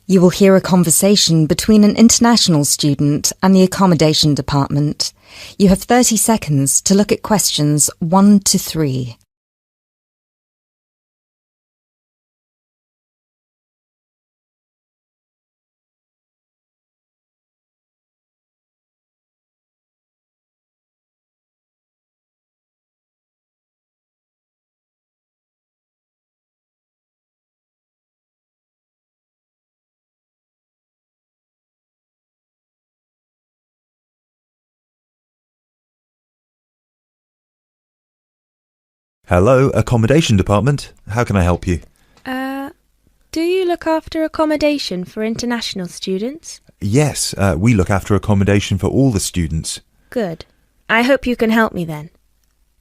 You will hear a conversation between an international student and the accommodation department. You have 30 seconds to look at questions 1 to 3. Hello, accommodation department. How can I help you? Do you look after accommodation for international students? Yes, we look after accommodation for all the students. Good. I hope you can help me then.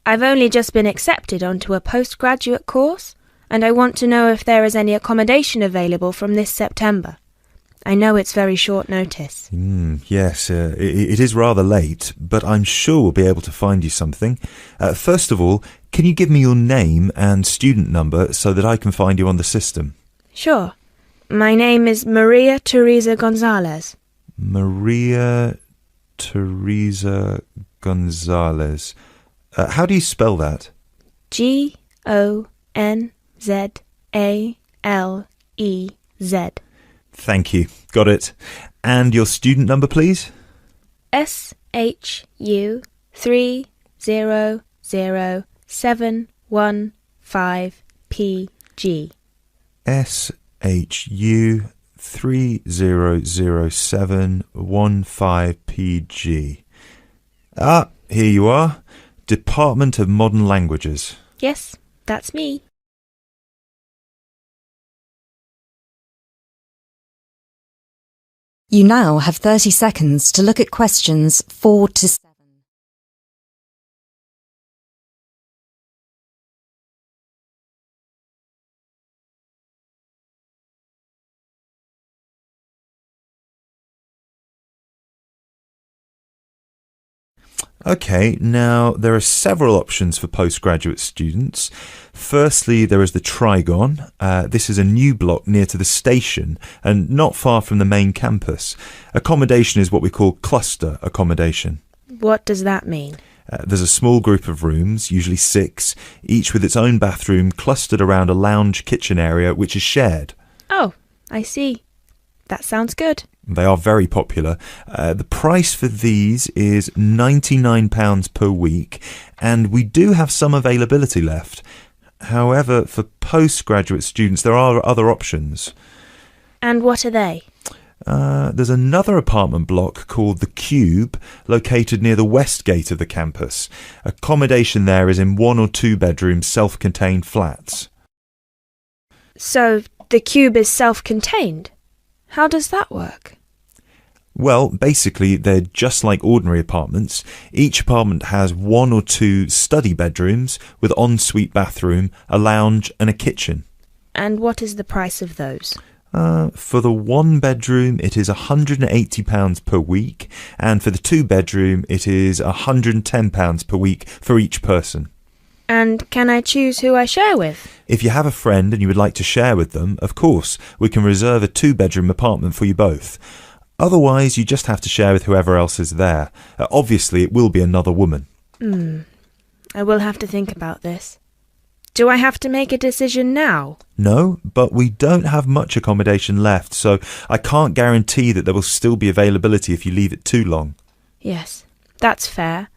I've only just been accepted onto a postgraduate course, and I want to know if there is any accommodation available from this September. I know it's very short notice. Yes, it is rather late, but I'm sure we'll be able to find you something. First of all, can you give me your name and student number so that I can find you on the system? Sure. My name is Maria Teresa Gonzalez. Maria Teresa Gonzalez. How do you spell that? Gonzalez. Thank you. Got it. And your student number, please? SHU 300715PG. SHU 300715PG. Ah, here you are. Department of Modern Languages. Yes, that's me. You now have 30 seconds to look at questions 4 to 7. Okay, now there are several options for postgraduate students. Firstly, there is the Trigon. This is a new block near to the station and not far from the main campus. Accommodation is what we call cluster accommodation. What does that mean? There's a small group of rooms, usually 6, each with its own bathroom clustered around a lounge kitchen area which is shared. Oh, I see. That sounds good. They are very popular. The price for these is £99 per week, and we do have some availability left. However, for postgraduate students, there are other options. And what are they? There's another apartment block called The Cube, located near the west gate of the campus. Accommodation there is in 1 or 2 bedroom self-contained flats. So, the Cube is self-contained? How does that work? Well, basically, they're just like ordinary apartments. Each apartment has 1 or 2 study bedrooms with ensuite bathroom, a lounge and a kitchen. And what is the price of those? For the 1 bedroom, it is £180 per week, and for the 2 bedroom, it is £110 per week for each person. And can I choose who I share with? If you have a friend and you would like to share with them, of course, we can reserve a 2-bedroom apartment for you both. Otherwise, you just have to share with whoever else is there. Obviously, it will be another woman. I will have to think about this. Do I have to make a decision now? No, but we don't have much accommodation left, so I can't guarantee that there will still be availability if you leave it too long. Yes, that's fair.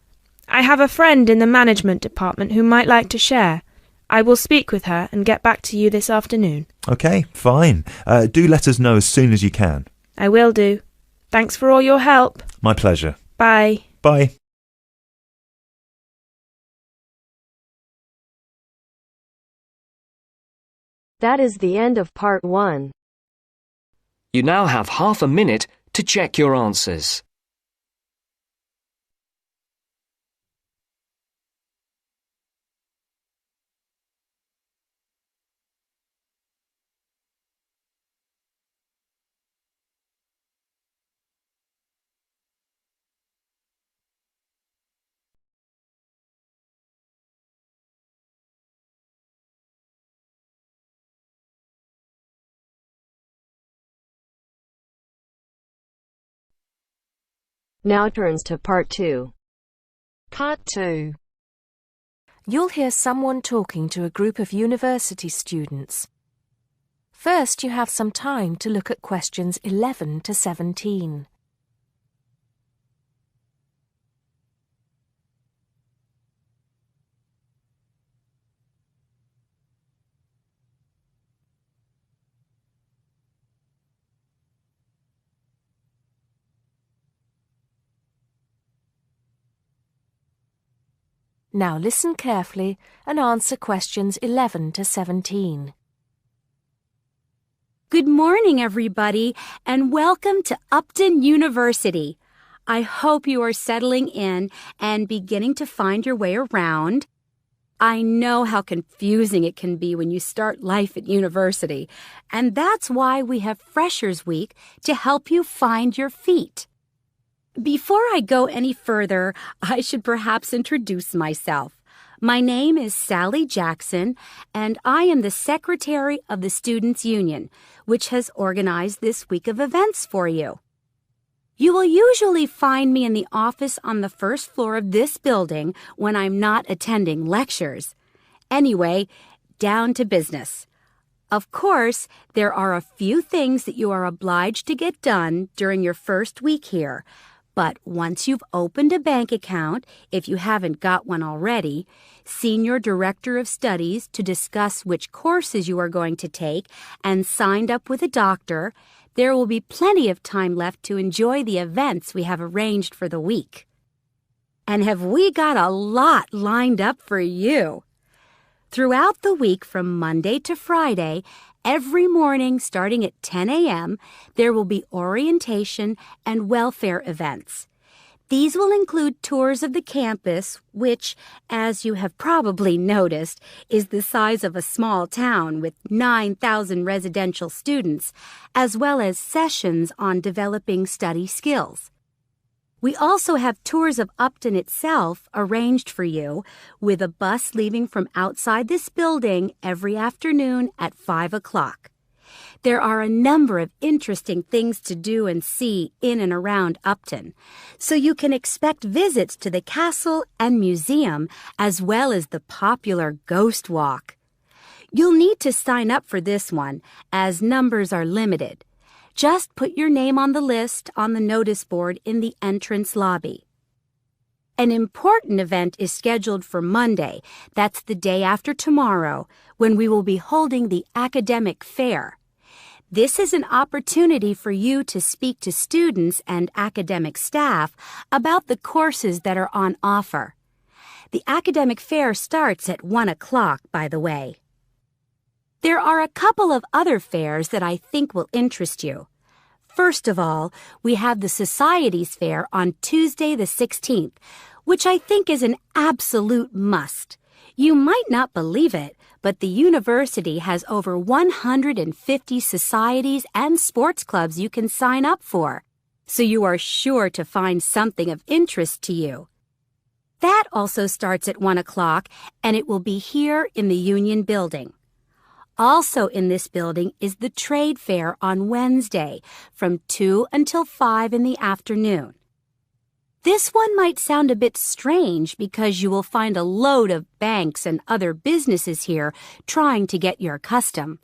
I have a friend in the management department who might like to share. I will speak with her and get back to you this afternoon. Okay, fine. Do let us know as soon as you can. I will do. Thanks for all your help. My pleasure. Bye. Bye. That is the end of part 1. You now have half a minute to check your answers. Now turns to part 2. Part 2. You'll hear someone talking to a group of university students. First, you have some time to look at questions 11 to 17. Now listen carefully and answer questions 11 to 17. Good morning, everybody, and welcome to Upton University. I hope you are settling in and beginning to find your way around. I know how confusing it can be when you start life at university, and that's why we have Freshers Week to help you find your feet. Before I go any further, I should perhaps introduce myself. My name is Sally Jackson, and I am the Secretary of the Students' Union, which has organized this week of events for you. You will usually find me in the office on the first floor of this building when I'm not attending lectures. Anyway, down to business. Of course, there are a few things that you are obliged to get done during your first week here. But once you've opened a bank account, if you haven't got one already, seen your director of studies to discuss which courses you are going to take, and signed up with a doctor, there will be plenty of time left to enjoy the events we have arranged for the week. And have we got a lot lined up for you? Throughout the week from Monday to Friday, every morning starting at 10 a.m., there will be orientation and welfare events. These will include tours of the campus, which, as you have probably noticed, is the size of a small town with 9,000 residential students, as well as sessions on developing study skills. We also have tours of Upton itself arranged for you, with a bus leaving from outside this building every afternoon at 5 o'clock. There are a number of interesting things to do and see in and around Upton, so you can expect visits to the castle and museum as well as the popular Ghost Walk. You'll need to sign up for this one, as numbers are limited. Just put your name on the list on the notice board in the entrance lobby. An important event is scheduled for Monday, that's the day after tomorrow, when we will be holding the academic fair. This is an opportunity for you to speak to students and academic staff about the courses that are on offer. The academic fair starts at 1 o'clock, by the way. There are a couple of other fairs that I think will interest you. First of all, we have the Societies Fair on Tuesday the 16th, which I think is an absolute must. You might not believe it, but the university has over 150 societies and sports clubs you can sign up for, so you are sure to find something of interest to you. That also starts at 1 o'clock, and it will be here in the Union Building. Also in this building is the Trade Fair on Wednesday from 2 until 5 in the afternoon. This one might sound a bit strange because you will find a load of banks and other businesses here trying to get your custom.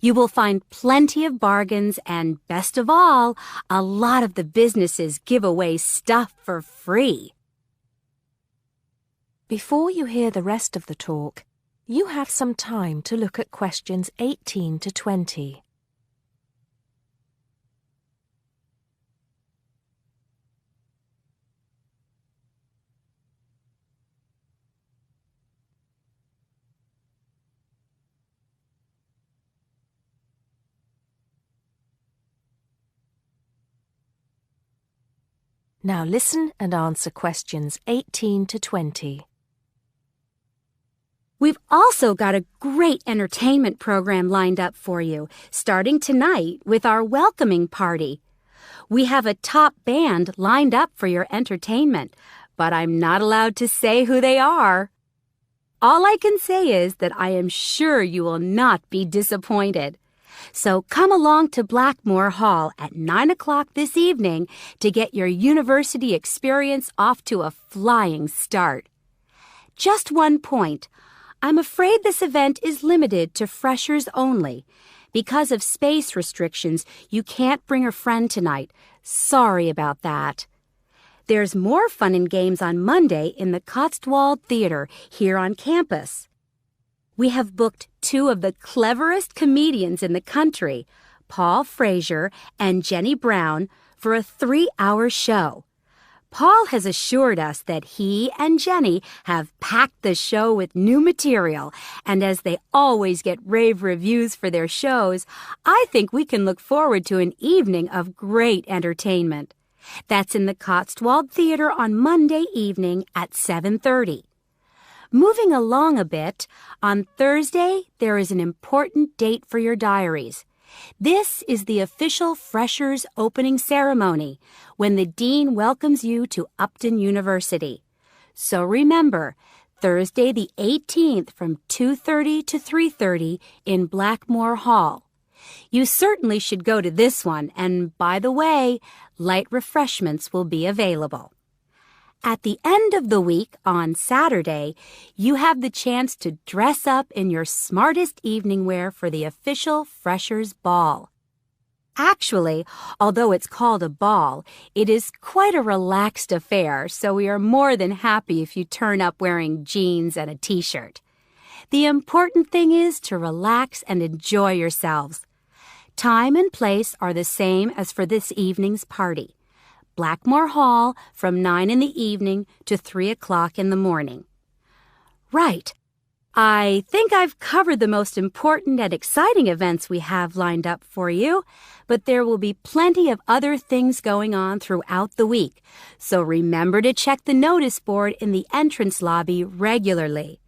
You will find plenty of bargains and, best of all, a lot of the businesses give away stuff for free. Before you hear the rest of the talk, you have some time to look at questions 18 to 20. Now listen and answer questions 18 to 20. We've also got a great entertainment program lined up for you, starting tonight with our welcoming party. We have a top band lined up for your entertainment, but I'm not allowed to say who they are. All I can say is that I am sure you will not be disappointed. So come along to Blackmore Hall at 9 o'clock this evening to get your university experience off to a flying start. Just one point. I'm afraid this event is limited to freshers only. Because of space restrictions, you can't bring a friend tonight. Sorry about that. There's more fun and games on Monday in the Cotswold Theater here on campus. We have booked two of the cleverest comedians in the country, Paul Frazier and Jenny Brown, for a 3-hour show. Paul has assured us that he and Jenny have packed the show with new material, and as they always get rave reviews for their shows, I think we can look forward to an evening of great entertainment. That's in the Cotswold Theater on Monday evening at 7:30. Moving along a bit, on Thursday there is an important date for your diaries. This is the official Freshers opening ceremony, when the Dean welcomes you to Upton University. So remember, Thursday the 18th from 2:30 to 3:30 in Blackmore Hall. You certainly should go to this one, and by the way, light refreshments will be available. At the end of the week, on Saturday, you have the chance to dress up in your smartest evening wear for the official Freshers' Ball. Actually, although it's called a ball, it is quite a relaxed affair, so we are more than happy if you turn up wearing jeans and a t-shirt. The important thing is to relax and enjoy yourselves. Time and place are the same as for this evening's party. Blackmore Hall from 9 in the evening to 3 o'clock in the morning. Right. I think I've covered the most important and exciting events we have lined up for you, but there will be plenty of other things going on throughout the week, so remember to check the notice board in the entrance lobby regularly.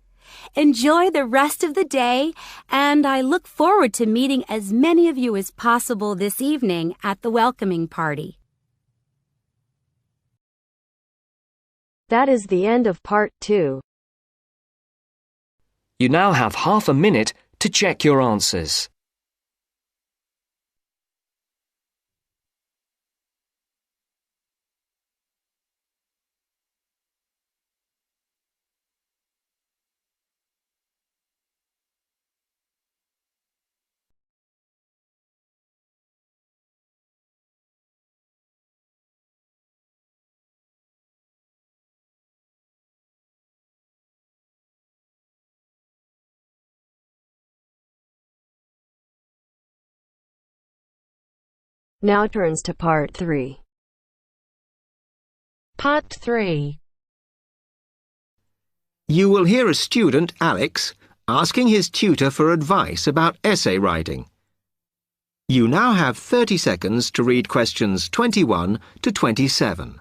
Enjoy the rest of the day, and I look forward to meeting as many of you as possible this evening at the welcoming party. That is the end of part 2. You now have half a minute to check your answers. Now turns to part 3. Part 3. You will hear a student, Alex, asking his tutor for advice about essay writing. You now have 30 seconds to read questions 21 to 27.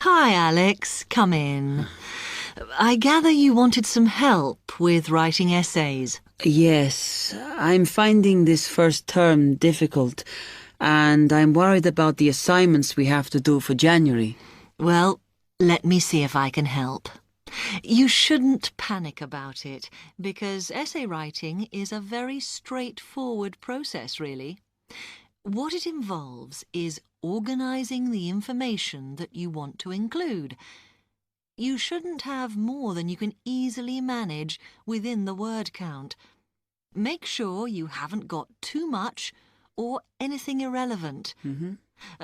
Hi, Alex. Come in. I gather you wanted some help with writing essays. Yes, I'm finding this first term difficult, and I'm worried about the assignments we have to do for January. Well, let me see if I can help. You shouldn't panic about it, because essay writing is a very straightforward process, really. What it involves is organising the information that you want to include. You shouldn't have more than you can easily manage within the word count. Make sure you haven't got too much or anything irrelevant.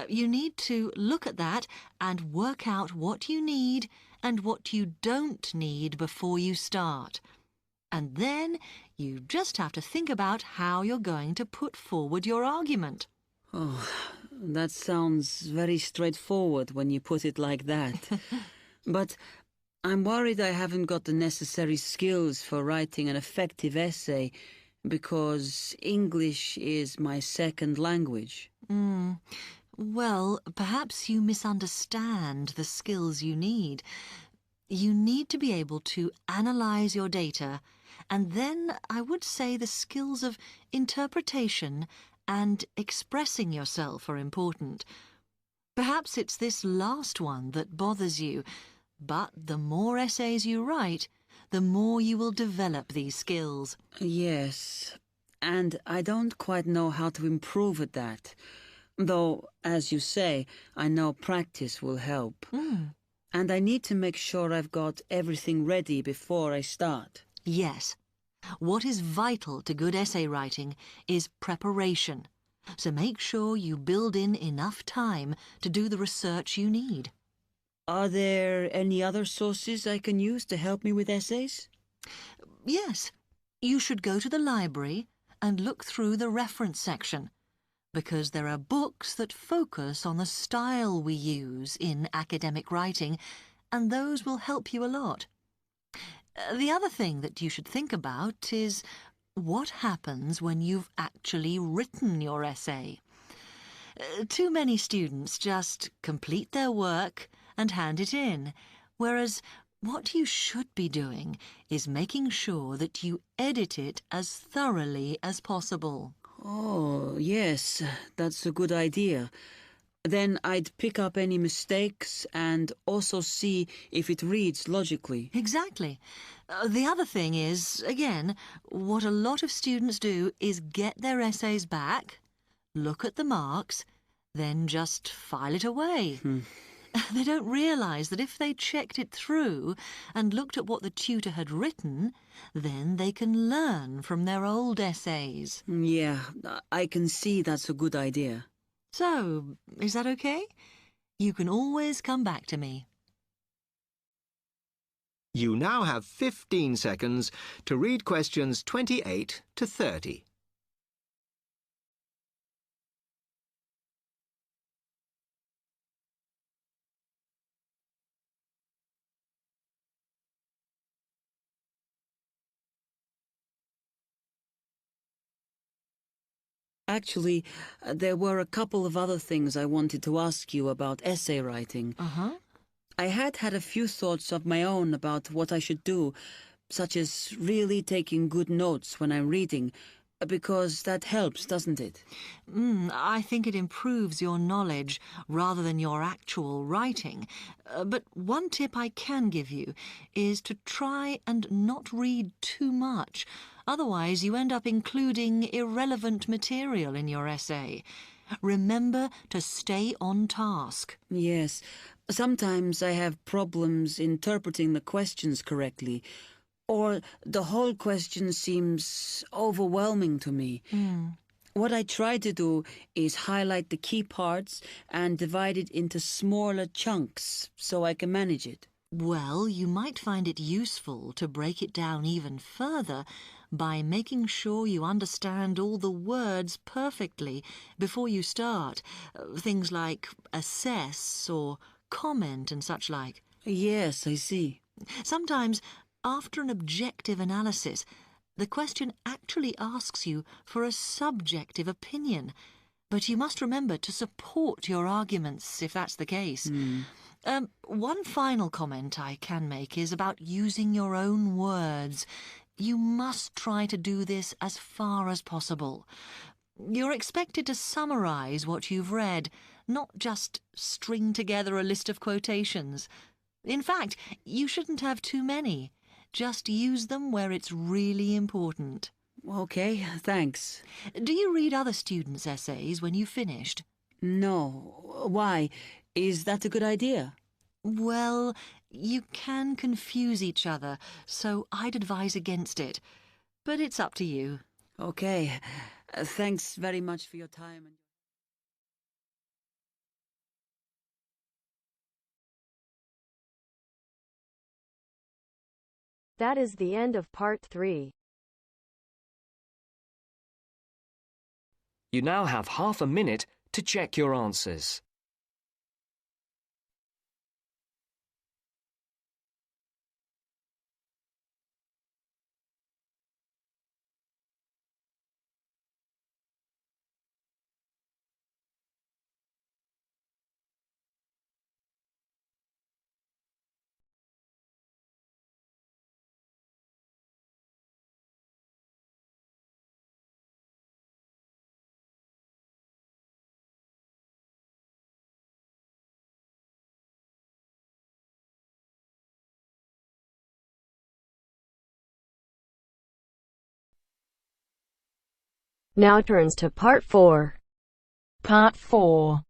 You need to look at that and work out what you need and what you don't need before you start. And then you just have to think about how you're going to put forward your argument. Oh, that sounds very straightforward when you put it like that. But I'm worried I haven't got the necessary skills for writing an effective essay, because English is my second language. Well, perhaps you misunderstand the skills you need. You need to be able to analyze your data, and then I would say the skills of interpretation and expressing yourself are important. Perhaps it's this last one that bothers you, but the more essays you write, the more you will develop these skills. Yes, and I don't quite know how to improve at that. Though, as you say, I know practice will help. And I need to make sure I've got everything ready before I start. Yes. What is vital to good essay writing is preparation. So make sure you build in enough time to do the research you need. Are there any other sources I can use to help me with essays? Yes. You should go to the library and look through the reference section, because there are books that focus on the style we use in academic writing, and those will help you a lot. The other thing that you should think about is what happens when you've actually written your essay. Too many students just complete their work and hand it in, whereas what you should be doing is making sure that you edit it as thoroughly as possible. Oh, yes, that's a good idea. Then I'd pick up any mistakes and also see if it reads logically. Exactly. The other thing is, again, what a lot of students do is get their essays back, look at the marks, then just file it away. They don't realise that if they checked it through and looked at what the tutor had written, then they can learn from their old essays. Yeah, I can see that's a good idea. So, is that okay? You can always come back to me. You now have 15 seconds to read questions 28 to 30. Actually, there were a couple of other things I wanted to ask you about essay writing. I had a few thoughts of my own about what I should do, such as really taking good notes when I'm reading, because that helps, doesn't it? I think it improves your knowledge rather than your actual writing. But one tip I can give you is to try and not read too much. Otherwise, you end up including irrelevant material in your essay. Remember to stay on task. Yes. Sometimes I have problems interpreting the questions correctly, or the whole question seems overwhelming to me. What I try to do is highlight the key parts and divide it into smaller chunks so I can manage it. Well, you might find it useful to break it down even further by making sure you understand all the words perfectly before you start. Things like assess or comment and such like. Yes, I see. Sometimes, after an objective analysis, the question actually asks you for a subjective opinion. But you must remember to support your arguments if that's the case. One final comment I can make is about using your own words. You must try to do this as far as possible. You're expected to summarise what you've read, not just string together a list of quotations. In fact, you shouldn't have too many. Just use them where it's really important. Okay, thanks. Do you read other students' essays when you've finished? No. Why? Is that a good idea? Well, you can confuse each other, so I'd advise against it. But it's up to you. Okay. Thanks very much for your time. That is the end of part 3. You now have half a minute to check your answers. Now turns to Part 4. Part 4.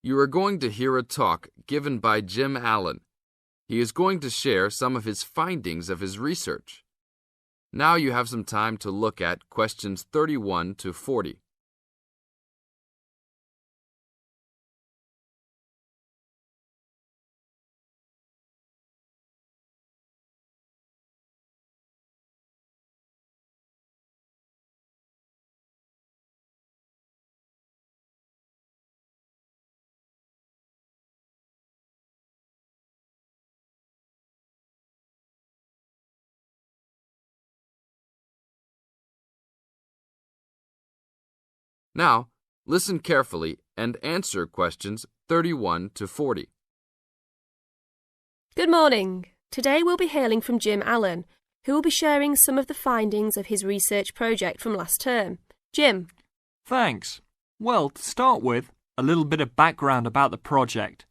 You are going to hear a talk given by Jim Allen. He is going to share some of his findings of his research. Now you have some time to look at questions 31 to 40. Now, listen carefully and answer questions 31 to 40. Good morning. Today we'll be hailing from Jim Allen, who will be sharing some of the findings of his research project from last term. Jim. Thanks. Well, to start with, a little bit of background about the project.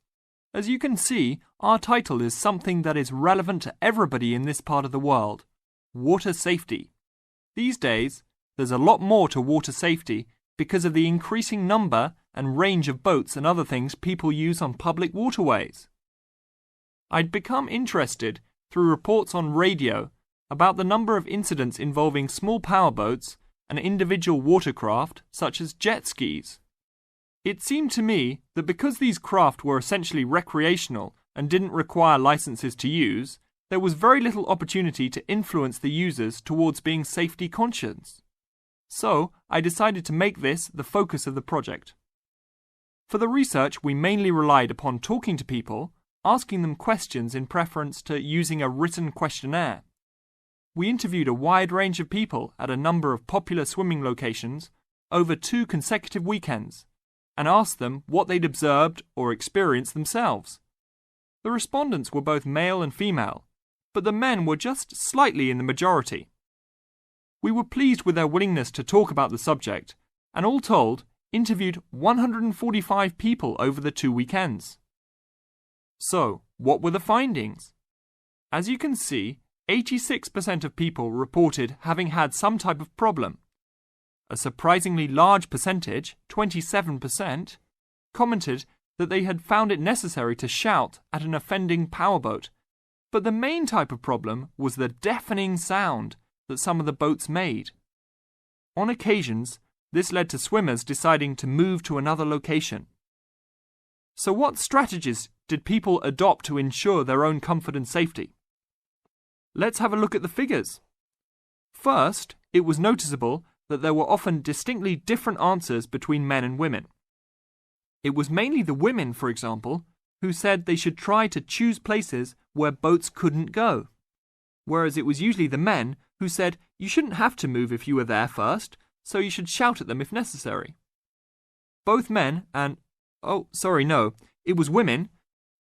As you can see, our title is something that is relevant to everybody in this part of the world: water safety. These days, there's a lot more to water safety because of the increasing number and range of boats and other things people use on public waterways. I'd become interested through reports on radio about the number of incidents involving small powerboats and individual watercraft such as jet skis. It seemed to me that because these craft were essentially recreational and didn't require licenses to use, there was very little opportunity to influence the users towards being safety conscious. So, I decided to make this the focus of the project. For the research, we mainly relied upon talking to people, asking them questions in preference to using a written questionnaire. We interviewed a wide range of people at a number of popular swimming locations over 2 consecutive weekends and asked them what they'd observed or experienced themselves. The respondents were both male and female, but the men were just slightly in the majority. We were pleased with their willingness to talk about the subject, and all told, interviewed 145 people over the 2 weekends. So, what were the findings? As you can see, 86% of people reported having had some type of problem. A surprisingly large percentage, 27%, commented that they had found it necessary to shout at an offending powerboat, but the main type of problem was the deafening sound that some of the boats made. On occasions, this led to swimmers deciding to move to another location. So what strategies did people adopt to ensure their own comfort and safety? Let's have a look at the figures. First, it was noticeable that there were often distinctly different answers between men and women. It was mainly the women, for example, who said they should try to choose places where boats couldn't go, whereas it was usually the men who said you shouldn't have to move if you were there first, so you should shout at them if necessary. Both men and, it was women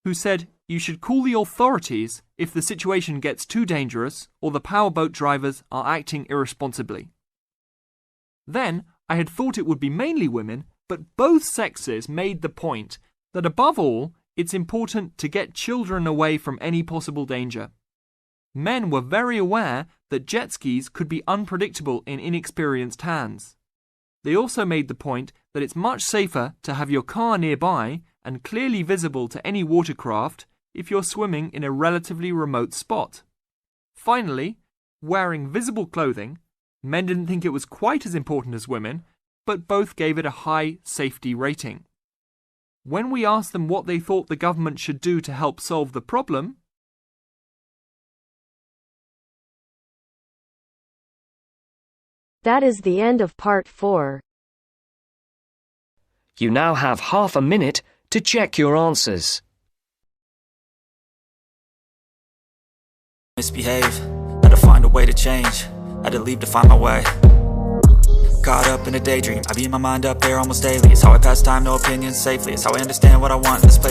who said you should call the authorities if the situation gets too dangerous or the powerboat drivers are acting irresponsibly. Then, I had thought it would be mainly women, but both sexes made the point that above all, it's important to get children away from any possible danger. Men were very aware that jet skis could be unpredictable in inexperienced hands. They also made the point that it's much safer to have your car nearby and clearly visible to any watercraft if you're swimming in a relatively remote spot. Finally, wearing visible clothing, men didn't think it was quite as important as women, but both gave it a high safety rating. When we asked them what they thought the government should do to help solve the problem, That is the end of Part 4. You now have half a minute to check your answers. Misbehave, had to find a way to change, had to leave to find my way. Caught up in a daydream, I beat my mind up there almost daily. It's how I pass time, no opinions safely. It's how I understand what I want in this place.